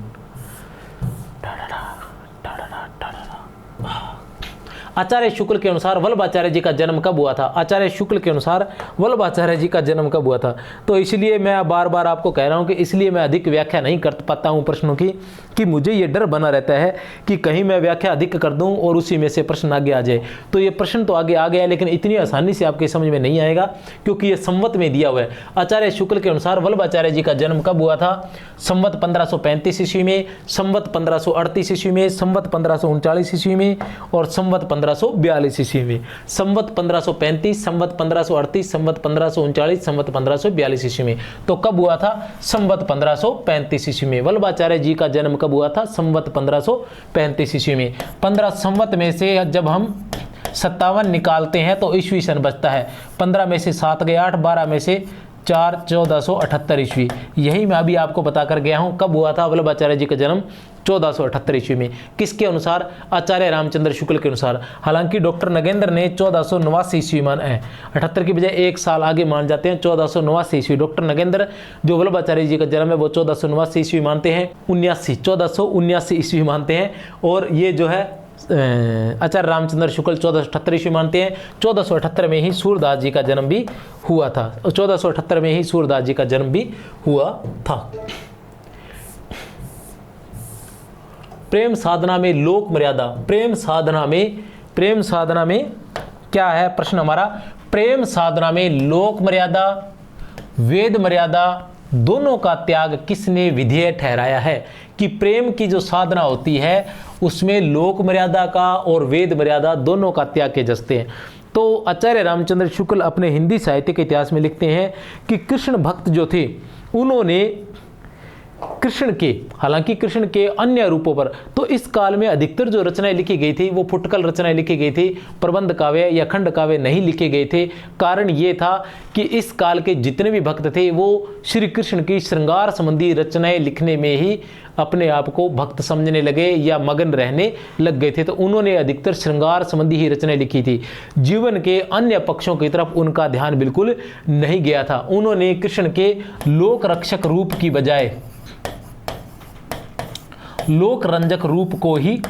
आचार्य शुक्ल के अनुसार वल्लभाचार्य जी का जन्म कब हुआ था? आचार्य शुक्ल के अनुसार वल्लभाचार्य जी का जन्म कब हुआ था? तो इसलिए मैं बार बार आपको कह रहा हूं कि इसलिए मैं अधिक व्याख्या नहीं कर पाता हूं प्रश्नों की, कि मुझे ये डर बना रहता है कि कहीं मैं व्याख्या अधिक कर दूं और उसी में से प्रश्न आगे आ जाए। तो ये प्रश्न तो आगे आ गया है, लेकिन इतनी आसानी से आपके समझ में नहीं आएगा, क्योंकि ये संवत में दिया हुआ है। आचार्य शुक्ल के अनुसार वल्लभाचार्य जी का जन्म कब हुआ था? संवत 1535 ईस्वी में, संवत 1538 ईस्वी में, संवत 1539 ईस्वी में और संवत 1542 ईस्वी में। संवत 1535, संवत 1538, संवत 1539, संवत 1542 ईस्वी में। तो कब हुआ था? संवत 1535 ईस्वी में। वल्लभाचार्य जी का जन्म कब हुआ था? संवत 1535 ईस्वी में। 15 संवत में से जब हम 57 निकालते हैं तो ईस्वी सन बचता है। 15 में से 7 गए 8, 12 में से 4, 1478 ईस्वी। यही मैं अभी आपको बताकर गया हूं कब हुआ था वल्लभाचार्य जी का जन्म? 1478 ईस्वी में। किसके अनुसार? आचार्य रामचंद्र शुक्ल के अनुसार। हालांकि डॉक्टर नगेंद्र ने 1489 ईस्वी मान है, 78 की बजाय एक साल आगे मान जाते हैं, 1489 ईस्वी। डॉक्टर नगेंद्र जो वल्लभाचार्य जी का जन्म है वो 1489 ईस्वी मानते हैं, 1479 ईस्वी मानते हैं। और ये जो है आचार्य रामचंद्र शुक्ल 1478 ईस्वी मानते हैं। 1478 में ही सूरदास जी का जन्म भी हुआ था, 1478 में ही सूरदास जी का जन्म भी हुआ था। प्रेम साधना में लोक मर्यादा, प्रेम साधना में क्या है प्रश्न हमारा? प्रेम साधना में लोक मर्यादा, वेद मर्यादा दोनों का त्याग किसने विधेय ठहराया है? कि प्रेम की जो साधना होती है उसमें लोक मर्यादा का और वेद मर्यादा दोनों का त्याग किए जाते हैं। तो आचार्य रामचंद्र शुक्ल अपने हिंदी साहित्य के इतिहास में लिखते हैं कि कृष्ण भक्त जो थे उन्होंने कृष्ण के, हालांकि कृष्ण के अन्य रूपों पर, तो इस काल में अधिकतर जो रचनाएं लिखी गई थी वो फुटकल रचनाएं लिखी गई थी, प्रबंध काव्य या खंड काव्य नहीं लिखे गए थे। कारण ये था कि इस काल के जितने भी भक्त थे वो श्री कृष्ण की श्रृंगार संबंधी रचनाएं लिखने में ही अपने आप को भक्त समझने लगे या मगन रहने लग गए थे। तो उन्होंने अधिकतर श्रृंगार संबंधी ही रचनाएं लिखी थी, जीवन के अन्य पक्षों की तरफ उनका ध्यान बिल्कुल नहीं गया था। उन्होंने कृष्ण के लोक रक्षक रूप की बजाय लोक रंजक रूप को ही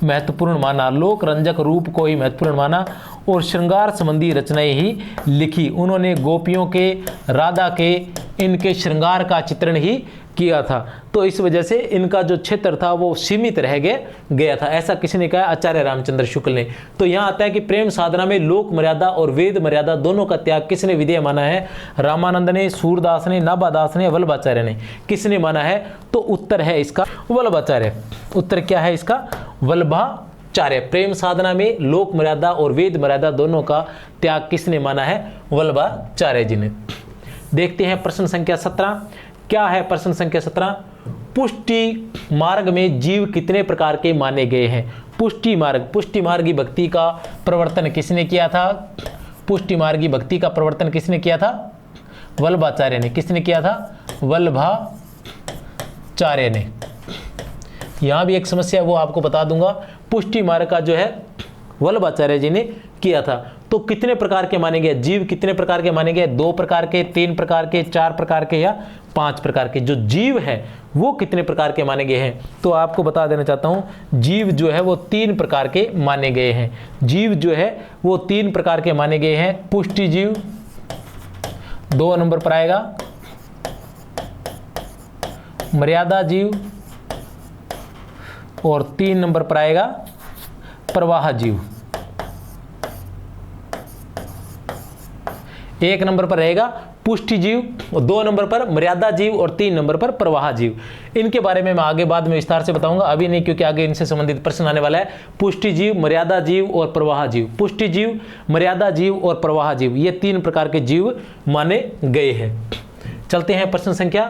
महत्वपूर्ण माना, लोक रंजक रूप को ही महत्वपूर्ण माना और श्रृंगार संबंधी रचनाएं ही लिखी। उन्होंने गोपियों के, राधा के, इनके श्रृंगार का चित्रण ही किया था। तो इस वजह से इनका जो क्षेत्र था वो सीमित रह गया था, ऐसा किसने कहा? आचार्य रामचंद्र शुक्ल ने। तो यहाँ आता है कि प्रेम साधना में लोक मर्यादा और वेद मर्यादा दोनों का त्याग किसने विधेय माना है? रामानंद ने, सूरदास ने, नाभादास ने, वल्लभाचार्य ने। किसने माना है? तो उत्तर है इसका वल्लभाचार्य। उत्तर क्या है इसका? वल्लभाचार्य। प्रेम साधना में लोक मर्यादा और वेद मर्यादा दोनों का त्याग किसने माना है? वल्लभाचार्य जी ने। देखते हैं प्रश्न संख्या 17। क्या है प्रश्न संख्या 17? पुष्टि मार्ग में जीव कितने प्रकार के माने गए हैं? पुष्टि मार्गी भक्ति का प्रवर्तन किसने किया था? पुष्टि मार्गी भक्ति का प्रवर्तन किसने किया था? वल्लभाचार्य ने। किसने किया था? वल्लभाचार्य ने। यहां भी एक समस्या वो आपको बता दूंगा। पुष्टि मार्ग का जो है वल्लभाचार्य जी ने किया था। तो कितने प्रकार के माने गए जीव? कितने प्रकार के माने गए? 2 प्रकार के, 3 प्रकार के, 4 प्रकार के या 5 प्रकार के? जो जीव है वो कितने प्रकार के माने गए हैं? तो आपको बता देना चाहता हूं, जीव जो है वो 3 प्रकार के माने गए हैं। जीव जो है वो 3 प्रकार के माने गए हैं। पुष्टि जीव 2 नंबर पर आएगा, मर्यादा जीव और 3 नंबर पर आएगा प्रवाह जीव। 1 नंबर पर रहेगा पुष्टि जीव और 2 नंबर पर मर्यादा जीव और 3 नंबर पर प्रवाह जीव। इनके बारे में मैं आगे बाद में विस्तार से बताऊंगा, अभी नहीं, क्योंकि आगे इनसे संबंधित प्रश्न आने वाला है। पुष्टि जीव, मर्यादा जीव और प्रवाह जीव। पुष्टि जीव, मर्यादा जीव और प्रवाह जीव, ये 3 प्रकार के जीव माने गए हैं। चलते हैं प्रश्न संख्या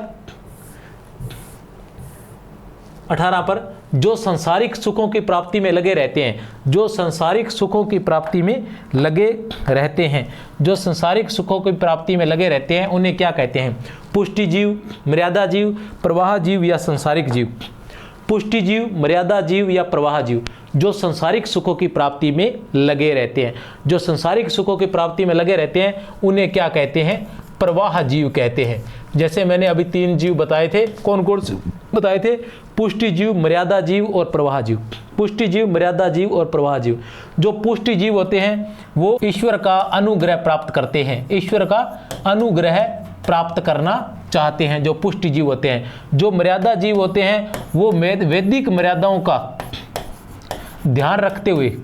18 पर। जो संसारिक सुखों की प्राप्ति में लगे रहते हैं, जो संसारिक सुखों की प्राप्ति में लगे रहते हैं, जो संसारिक सुखों की प्राप्ति में लगे रहते हैं, उन्हें क्या कहते हैं? पुष्टि जीव, मर्यादा जीव, प्रवाह जीव या संसारिक जीव? पुष्टि जीव, मर्यादा जीव या प्रवाह जीव? जो संसारिक सुखों की प्राप्ति में लगे रहते हैं, जो संसारिक सुखों की प्राप्ति में लगे रहते हैं, उन्हें क्या कहते हैं? प्रवाह जीव कहते हैं। जैसे मैंने अभी 3 जीव बताए थे, कौन कौन से बताए थे? पुष्टि जीव, मर्यादा जीव और प्रवाह जीव। पुष्टि जीव, मर्यादा जीव और प्रवाह जीव। जो पुष्टि जीव होते हैं वो ईश्वर का अनुग्रह प्राप्त करते हैं, ईश्वर का अनुग्रह प्राप्त करना चाहते हैं, जो पुष्टि जीव होते हैं। जो मर्यादा जीव होते हैं वो वैदिक मर्यादाओं का ध्यान रखते हुए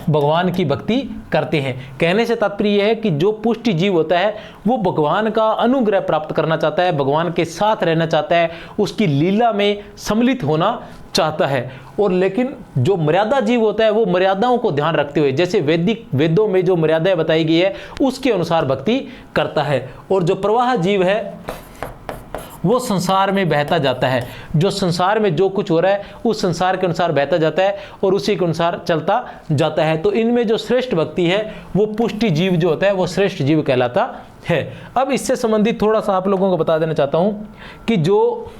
भगवान की भक्ति करते हैं। कहने से तात्पर्य यह है कि जो पुष्टि जीव होता है वो भगवान का अनुग्रह प्राप्त करना चाहता है, भगवान के साथ रहना चाहता है, उसकी लीला में सम्मिलित होना चाहता है। और लेकिन जो मर्यादा जीव होता है वो मर्यादाओं को ध्यान रखते हुए, जैसे वेदों में जो मर्यादाएं बताई गई है उसके अनुसार भक्ति करता है। और जो प्रवाह जीव है वो संसार में बहता जाता है, जो संसार में जो कुछ हो रहा है उस संसार के अनुसार बहता जाता है और उसी के अनुसार चलता जाता है। तो इनमें जो श्रेष्ठ भक्ति है वो पुष्टि जीव जो होता है वो श्रेष्ठ जीव कहलाता है। अब इससे संबंधित थोड़ा सा आप लोगों को बता देना चाहता हूं कि जो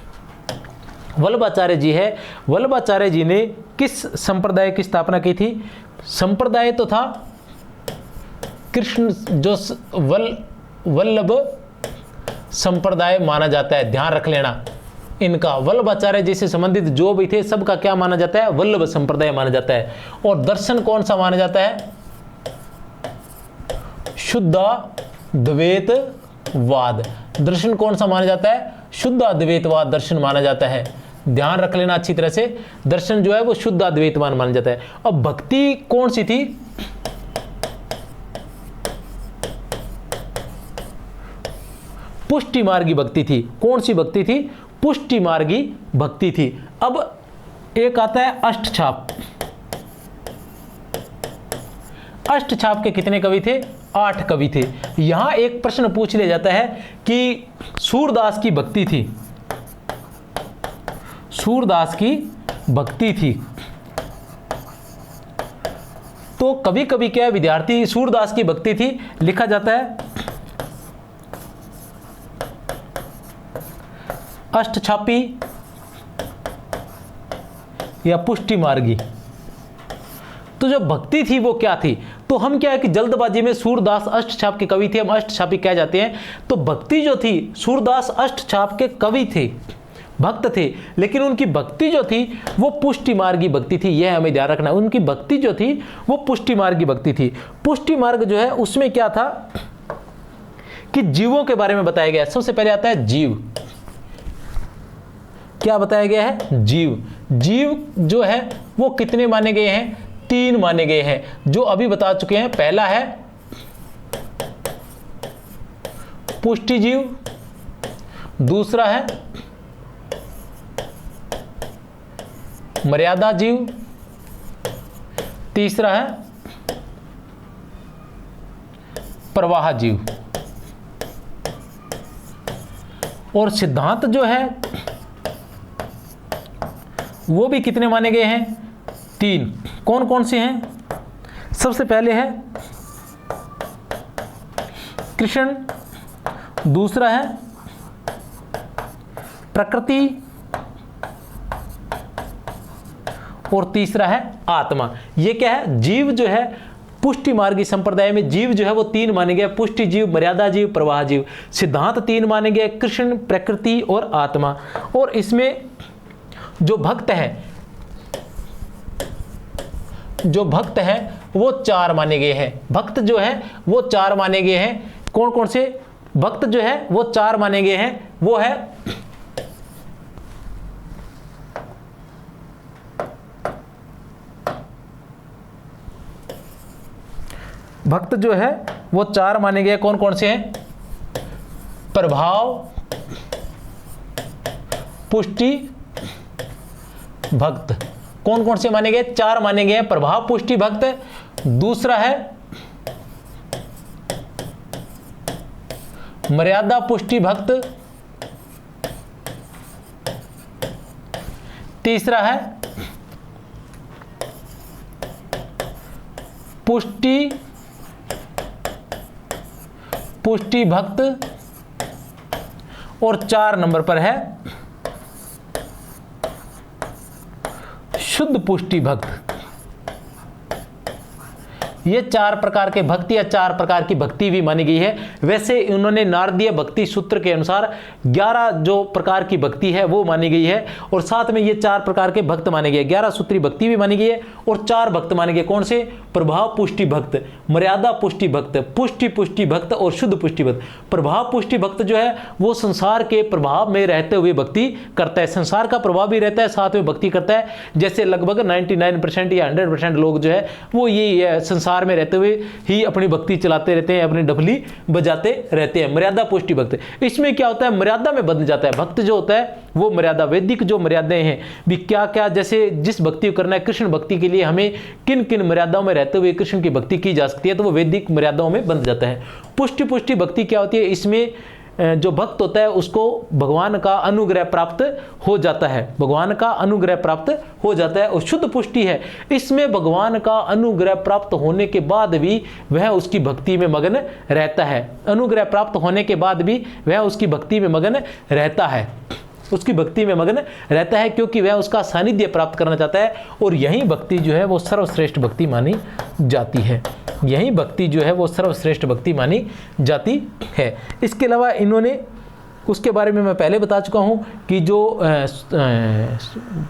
वल्लभाचार्य जी है, वल्लभाचार्य जी ने किस संप्रदाय की स्थापना की थी? संप्रदाय तो था कृष्ण, जो वल्लभ संप्रदाय माना जाता है, ध्यान रख लेना इनका। वल्लभाचार्य जी से संबंधित जो भी थे सबका क्या माना जाता है? वल्लभ संप्रदाय माना जाता है। और दर्शन कौन सा माना जाता है? शुद्ध द्वैतवाद। दर्शन कौन सा माना जाता है? शुद्ध अद्वैतवाद दर्शन माना जाता है। ध्यान रख लेना अच्छी तरह से, दर्शन जो है वो शुद्ध अद्वैतवाद माना जाता है। अब भक्ति कौन सी थी? पुष्टि मार्गी भक्ति थी। कौन सी भक्ति थी? पुष्टि मार्गी भक्ति थी। अब एक आता है अष्टछाप। अष्टछाप के कितने कवि थे? 8 कवि थे। यहां एक प्रश्न पूछ लिया जाता है कि सूरदास की भक्ति थी, सूरदास की भक्ति थी, तो कभी कभी क्या विद्यार्थी सूरदास की भक्ति थी लिखा जाता है अष्टछापी या पुष्टि मार्गी। तो जो भक्ति थी वो क्या थी? तो हम क्या है कि जल्दबाजी में सूरदास अष्टछाप के कवि थे, हम अष्टछापी कह जाते हैं। तो भक्ति जो थी, सूरदास अष्टछाप के कवि थे, भक्त थे, लेकिन उनकी भक्ति जो थी वो पुष्टि मार्गी भक्ति थी। यह हमें ध्यान रखना, उनकी भक्ति जो थी वो पुष्टि मार्गी भक्ति थी। पुष्टि मार्ग जो है उसमें क्या था कि जीवों के बारे में बताया गया। सबसे पहले आता है जीव। क्या बताया गया है? जीव। जीव जो है वो कितने माने गए हैं? 3 माने गए हैं, जो अभी बता चुके हैं। पहला है पुष्टि जीव, दूसरा है मर्यादा जीव, तीसरा है प्रवाह जीव। और सिद्धांत जो है वो भी कितने माने गए हैं? 3। कौन कौन से हैं? सबसे पहले है कृष्ण, दूसरा है प्रकृति और तीसरा है आत्मा। ये क्या है? जीव जो है पुष्टि मार्गी संप्रदाय में जीव जो है वो 3 माने गए, पुष्टि जीव, मर्यादा जीव, प्रवाह जीव। सिद्धांत 3 माने गए, कृष्ण, प्रकृति और आत्मा। और इसमें जो भक्त है वो 4 माने गए हैं। भक्त जो है वो 4 माने गए हैं। कौन कौन से भक्त जो है वो 4 माने गए हैं? वो है भक्त जो है वो 4 माने गए। कौन कौन से हैं? प्रभाव पुष्टि भक्त। कौन कौन से माने गए? 4 माने गए हैं। प्रभाव पुष्टि भक्त, दूसरा है मर्यादा पुष्टि भक्त, तीसरा है पुष्टि भक्त और 4 नंबर पर है शुद्ध पुष्टि भक्त। ये 4 प्रकार के भक्ति या 4 प्रकार की भक्ति भी मानी गई है। वैसे उन्होंने नारदीय भक्ति सूत्र के अनुसार 11 जो प्रकार की भक्ति है वो मानी गई है, और साथ में ये 4 प्रकार के भक्त माने गए। 11 सूत्री भक्ति भी मानी गई है और 4 भक्त माने गए। कौन से? प्रभाव पुष्टि भक्त, मर्यादा पुष्टि भक्त, पुष्टि भक्त और शुद्ध पुष्टि भक्त। प्रभाव पुष्टि भक्त जो है वो संसार के प्रभाव में रहते हुए भक्ति करता है, संसार का प्रभाव भी रहता है, साथ में भक्ति करता है। जैसे लगभग 99% या 100% लोग जो है वो ये संसार में रहते हुए ही अपनी भक्ति चलाते रहते हैं, अपनी डफली बजाते रहते हैं। मर्यादा पुष्टि भक्त, इसमें क्या होता है? मर्यादा में बंध जाता है। भक्त जो होता है वो मर्यादा, वैदिक जो मर्यादाएं हैं भी क्या क्या, जैसे जिस भक्ति को करना है, कृष्ण भक्ति के लिए हमें किन किन मर्यादाओं में रहते हुए कृष्ण की भक्ति की जा सकती है, तो वो वैदिक मर्यादाओं में बंध जाता है। पुष्टि भक्ति क्या होती है? इसमें जो भक्त होता है उसको भगवान का अनुग्रह प्राप्त हो जाता है, भगवान का अनुग्रह प्राप्त हो जाता है। और शुद्ध पुष्टि है, इसमें भगवान का अनुग्रह प्राप्त होने के बाद भी वह उसकी भक्ति में मगन रहता है। अनुग्रह प्राप्त होने के बाद भी वह उसकी भक्ति में मगन रहता है, उसकी भक्ति में मगन रहता है, क्योंकि वह उसका सानिध्य प्राप्त करना चाहता है। और यही भक्ति जो है वो सर्वश्रेष्ठ भक्ति मानी जाती है। यही भक्ति जो है वो सर्वश्रेष्ठ भक्ति मानी जाती है। इसके अलावा इन्होंने, उसके बारे में मैं पहले बता चुका हूँ कि जो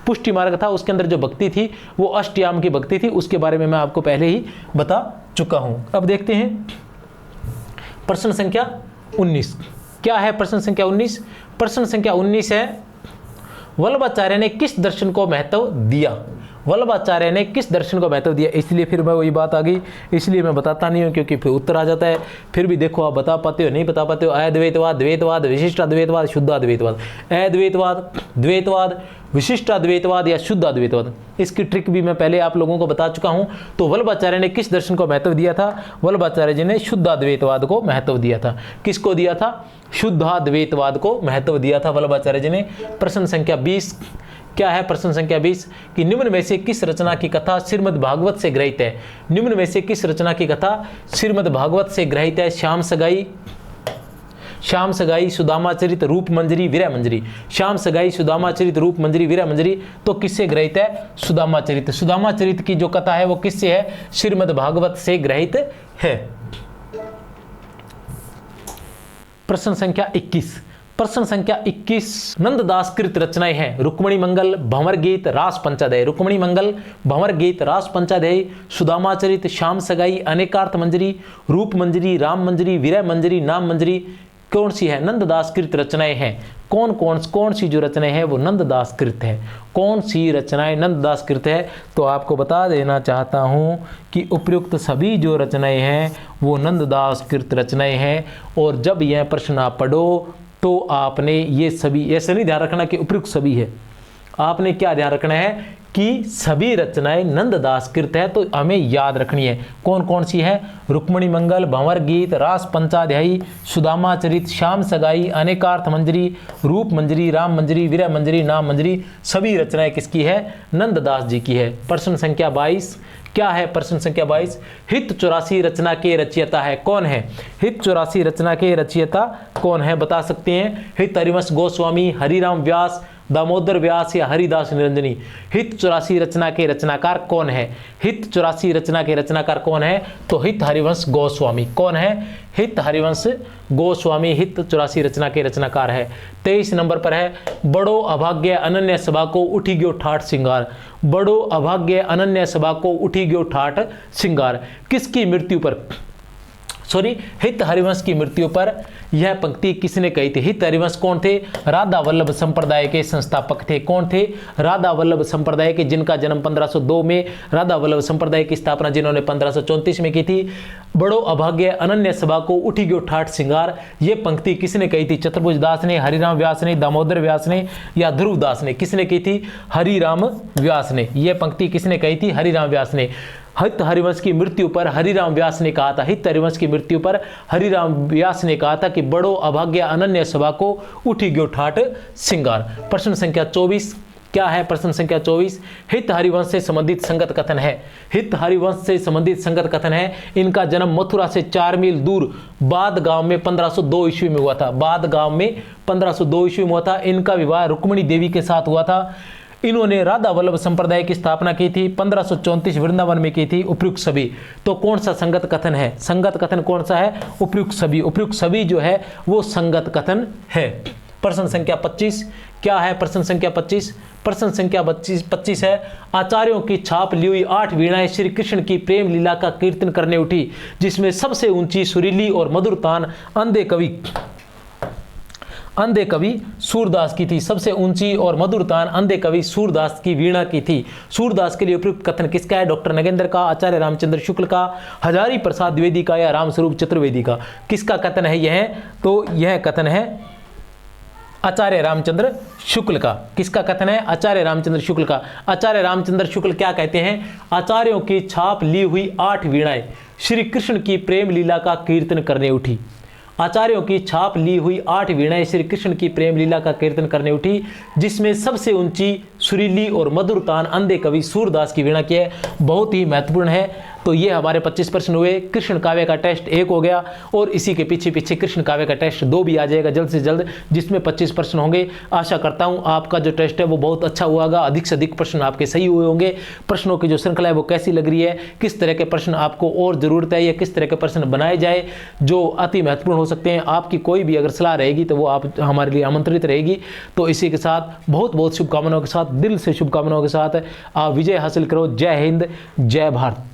पुष्टि मार्ग था उसके अंदर जो भक्ति थी वो अष्टयाम की भक्ति थी, उसके बारे में मैं आपको पहले ही बता चुका हूँ। अब देखते हैं प्रश्न संख्या 19। क्या है प्रश्न संख्या 19? प्रश्न संख्या 19 है, वल्लभाचार्य ने किस दर्शन को महत्व दिया? वल्लभाचार्य ने किस दर्शन को महत्व दिया? इसलिए फिर मैं वही बात आ गई, इसलिए मैं बताता नहीं हूँ, क्योंकि फिर उत्तर आ जाता है। फिर भी देखो आप बता पाते हो नहीं बता पाते हो। अद्वैतवाद, द्वैतवाद, विशिष्टाद्वैतवाद, शुद्धाद्वैतवाद, अद्वैतवाद, द्वैतवाद, विशिष्टाद्वैतवाद या शुद्धाद्वैतवाद, इसकी ट्रिक भी मैं पहले आप लोगों को बता चुका हूँ। तो वल्लभाचार्य ने किस दर्शन को महत्व दिया था? वल्लभाचार्य जी ने शुद्धाद्वैतवाद को महत्व दिया था। किसको दिया था? शुद्धाद्वैतवाद को महत्व दिया था वल्लभाचार्य जी ने। प्रश्न संख्या 20 क्या है? प्रश्न संख्या 20 कि निम्न में से किस रचना की कथा श्रीमद् भागवत से ग्रहित है? निम्न में से किस रचना की कथा श्रीमद् भागवत से ग्रहित है? श्याम सगाई, सुदामा चरित, रूप मंजरी, वीरा मंजरी। श्याम सगाई, सुदामा चरित, रूप मंजरी, वीरा मंजरी, तो किससे ग्रहित है? सुदामा चरित। सुदामा चरित की जो कथा है वो किससे है? श्रीमद् भागवत से ग्रहित है। प्रश्न संख्या 21। प्रश्न संख्या 21, नंददास कृत रचनाएं हैं रुक्मिणी मंगल, भंवर गीत, रास पंचाध्याय। रुक्मिणी मंगल, भंवर गीत, रास पंचाध्याय, सुदामाचरित, श्याम सगाई, अनेकार्थ मंजरी, रूप मंजरी, राम मंजरी, विरह मंजरी, नाम मंजरी कौन सी है? नंददास कृत रचनाएं हैं। कौन सी जो रचनाएं हैं वो नंददास कृत है? कौन सी रचनाएं नंददास कृत है? तो आपको बता देना चाहता हूं कि उपयुक्त सभी जो रचनाएं हैं वो नंददास कृत रचनाएं हैं। और जब यह प्रश्न आप पढ़ो तो आपने ये सभी, ऐसे नहीं ध्यान रखना कि उपयुक्त सभी है, आपने क्या ध्यान रखना है कि सभी रचनाएं नंददास कृत है, तो हमें याद रखनी है। कौन कौन सी है? रुक्मिणी मंगल, भंवर गीत, रास पंचाध्यायी, सुदामाचरित, श्याम सगाई, अनेकार्थ मंजरी, रूप मंजरी, राम मंजरी, विरह मंजरी, नाम मंजरी, सभी रचनाएं किसकी है? नंददास जी की है। प्रश्न संख्या 22, क्या है प्रश्न संख्या 22? हित 84 रचना के रचयिता है कौन है? हित 84 रचना के रचयिता कौन है बता सकते हैं? हित हरिवंश गोस्वामी, हरिराम व्यास, दामोदर व्यास या हरिदास निरंजनी। हित 84 रचना के रचनाकार कौन है? हित 84 रचना के रचनाकार कौन है? तो हित हरिवंश गोस्वामी। कौन है? हित हरिवंश गोस्वामी हित 84 रचना के रचनाकार है। 23 नंबर पर है, बड़ो अभाग्य अनन्य सभा को उठी गयो ठाठ सिंगार। बड़ो अभाग्य अनन्य सभा को उठी गयो ठाठ सिंगार किसकी मृत्यु पर? हित हरिवंश की मृत्यु पर यह पंक्ति किसने कही थी? हित हरिवंश कौन थे? राधा वल्लभ संप्रदाय के संस्थापक थे। कौन थे? राधा वल्लभ संप्रदाय के, जिनका जन्म 1502 में, राधा वल्लभ संप्रदाय की स्थापना जिन्होंने 1534 में की थी। बड़ो अभाग्य अनन्य सभा को उठी गयो ठाठ सिंगार, ये पंक्ति किसने कही थी? चतुर्भुज दास ने, हरिराम व्यास ने, दामोदर व्यास ने या ध्रुव दास ने? किसने की थी? हरिराम व्यास ने। यह पंक्ति किसने कही थी? हरिराम व्यास ने। हित हरिवंश की मृत्यु पर हरिराम व्यास ने कहा था, हित हरिवंश की मृत्यु पर हरिराम व्यास ने कहा था कि बड़ो अभाग्य अनन्य सभा को उठी गयो ठाठ सिंगार। प्रश्न संख्या 24, क्या है प्रश्न संख्या 24? हित हरिवंश से संबंधित संगत कथन है। हित हरिवंश से संबंधित संगत कथन है, इनका जन्म मथुरा से 4 मील दूर बाद गांव में 1502 ईस्वी में हुआ था। बाद गांव में 1502 ईस्वी में हुआ था। इनका विवाह रुक्मिणी देवी के साथ हुआ था। इन्होंने राधा वल्लभ संप्रदाय की स्थापना की थी, 1534 वृंदावन में की थी। उपयुक्त सभी, तो कौन सा संगत कथन है? संगत कथन कौन सा है? उपयुक्त सभी। उपयुक्त सभी जो है वो संगत कथन है। प्रश्न संख्या 25, क्या है प्रश्न संख्या 25? प्रश्न संख्या 25 है, आचार्यों की छाप ली हुई 8 वीणाएं श्री कृष्ण की प्रेम लीला का कीर्तन करने उठी, जिसमें सबसे ऊंची, सुरीली और मधुर तान अंधे कवि सूरदास की थी। सबसे ऊंची और मधुर तान अंधे कवि सूरदास की वीणा की थी। सूरदास के लिए उपयुक्त कथन किसका है? डॉक्टर नगेंद्र का, आचार्य रामचंद्र शुक्ल का, हजारी प्रसाद द्विवेदी का या रामस्वरूप चतुर्वेदी का? किसका कथन है यह? तो यह कथन है आचार्य रामचंद्र शुक्ल का। किसका कथन है? आचार्य रामचंद्र शुक्ल का। आचार्य रामचंद्र शुक्ल क्या कहते हैं? आचार्यों की छाप ली हुई 8 वीणाएं श्री कृष्ण की प्रेम लीला का कीर्तन करने उठी। आचार्यों की छाप ली हुई 8 वीणाएं श्री कृष्ण की प्रेम लीला का कीर्तन करने उठी, जिसमें सबसे ऊंची, सुरीली और मधुर तान अंधे कवि सूरदास की वीणा की है। बहुत ही महत्वपूर्ण है। तो ये हमारे 25 प्रश्न हुए। कृष्ण काव्य का टेस्ट 1 हो गया और इसी के पीछे पीछे कृष्ण काव्य का टेस्ट 2 भी आ जाएगा जल्द से जल्द, जिसमें 25 प्रश्न होंगे। आशा करता हूं आपका जो टेस्ट है वो बहुत अच्छा हुआ होगा, अधिक से अधिक प्रश्न आपके सही हुए होंगे। प्रश्नों की जो श्रृंखला है वो कैसी लग रही है, किस तरह के प्रश्न आपको और जरूरत है या किस तरह के प्रश्न बनाए जाए जो अति महत्वपूर्ण हो सकते हैं, आपकी कोई भी अगर सलाह रहेगी तो वो आप हमारे लिए आमंत्रित रहेगी। तो इसी के साथ बहुत बहुत शुभकामनाओं के साथ, दिल से शुभकामनाओं के साथ आप विजय हासिल करो। जय हिंद, जय भारत।